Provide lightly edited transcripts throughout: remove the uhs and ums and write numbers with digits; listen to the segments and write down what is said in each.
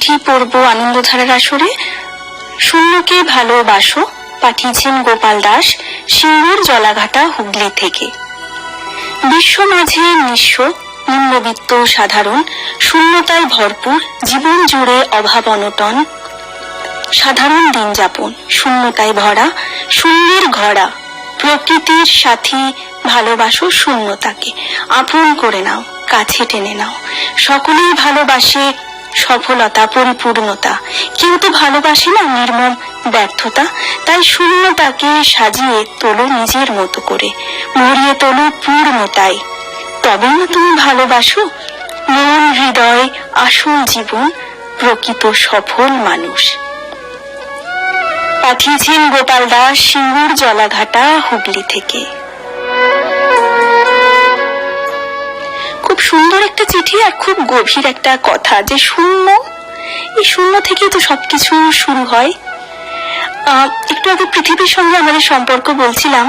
চিঠি পড়ব আনন্দধারার আসরে। শূন্যকে ভালোবাসো পাঠিয়েছেন গোপাল দাস, সিঙ্গুর জলাঘাটা, হুগলি থেকে। বিশ্ব মাঝে নিঃস্ব, নিম্নবিত্ত, সাধারণ, শূন্যতায় ভরপুর, জীবন জুড়ে অভাব অনটন, সাধারণ দিন যাপন, শূন্যতায় ভরা, শূন্যের ঘরা। প্রকৃতির সাথী ভালোবাসো শূন্যতাকে, আপন করে নাও, কাছে টেনে নাও। সকলেই ভালোবাসে সফলতা, পরিপূর্ণতা, কেউ তো ভালোবাসে না নির্মম ব্যর্থতা। তাই শূন্যতাকে সাজিয়ে তোলো নিজের মতো করে, ভরিয়ে তোলো পূর্ণতায়। তবে না তুমি ভালোবাসো মন, হৃদয়, আসল জীবন, প্রকৃত সফল মানুষ। পাঠিয়েছেন গোপাল দাস, সিঙ্গুর জলাঘাটা, হুগলি থেকে। খুব সুন্দর একটা চিঠি আর খুব গভীর একটা কথা, যে শূন্য, এই শূন্য থেকেই তো সবকিছু শুরু হয়। একটু আগে পৃথিবীর সঙ্গে আমাদের সম্পর্ক বলছিলাম,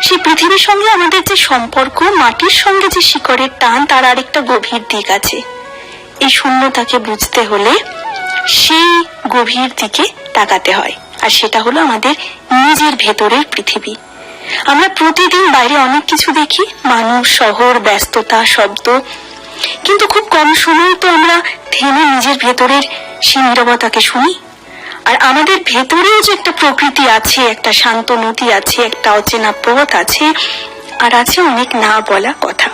সেই পৃথিবীর সঙ্গে আমাদের যে সম্পর্ক, মাটির সঙ্গে যে শিকড়ের টান, তার আরেকটা গভীর দিক আছে। এই শূন্যতাকে বুঝতে হলে সেই গভীর দিকে তাকাতে হয়, আর সেটা হলো আমাদের নিজের ভেতরের পৃথিবী। আমরা প্রতিদিন বাইরে অনেক কিছু দেখি, মানুষ, শহর, ব্যস্ততা, শব্দ, কিন্তু খুব কম সময় তো আমরা থেমে নিজের ভেতরের সেই নীরবতাকে শুনি। আর আমাদের ভেতরেও যে একটা প্রকৃতি আছে, একটা শান্ত নদী আছে, একটা অচেনা পথ আছে, আর আছে অনেক না বলা কথা।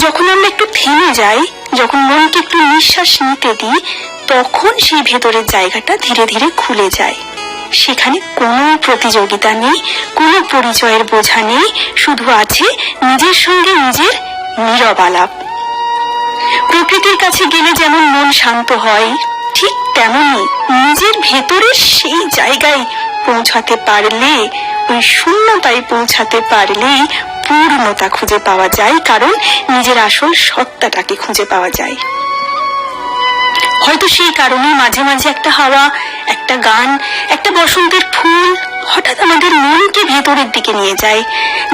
যখন আমরা একটু থেমে যাই, যখন মনকে একটু নিঃশ্বাস নিতে দিই, তখন সেই ভেতরের জায়গাটা ধীরে ধীরে খুলে যায়। সেখানে কোনো প্রতিযোগিতা নেই, কোনো পরিচয়ের বোঝা নেই, শুধু আছে নিজের সঙ্গে নিজের নীরব আলাপ। প্রকৃতির কাছে গেলে যেমন মন শান্ত হয়, ঠিক তেমনি নিজের ভেতরের সেই জায়গায় পৌঁছাতে পারলে, ওই শূন্যতায় পৌঁছাতে পারলেই পূর্ণতা খুঁজে পাওয়া যায়, কারণ নিজের আসল সত্তাটাকে খুঁজে পাওয়া যায়। হয়তো সেই কারণে মাঝে মাঝে একটা হাওয়া, একটা গান, একটা বসন্তের ফুল হঠাৎ আমাদের মনকে ভেতরের দিকে নিয়ে যায়,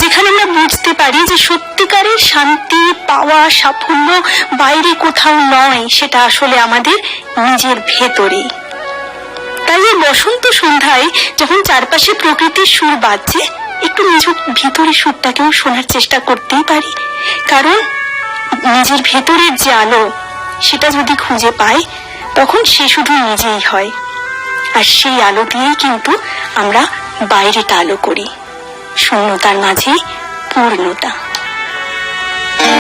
যেখানে আমরা বুঝতে পারি যে সত্যিকারের শান্তি পাওয়া, সাফল্য বাইরে কোথাও নয়, সেটা আসলে আমাদের নিজের ভেতরে। তাই এই বসন্ত সন্ধ্যায় যখন চারপাশে প্রকৃতির সুর বাজছে, একটু নিজের ভিতরের সুরটাকেও শোনার চেষ্টা করতেই পারি, কারণ নিজের ভেতরের যে আলো, সেটা যদি খুঁজে পাই, তখন সে শুধু নিজেই হয়। আর সেই আলো দিয়েই কিন্তু আমরা বাইরেটা আলো করি, শূন্যতার মাঝে পূর্ণতা।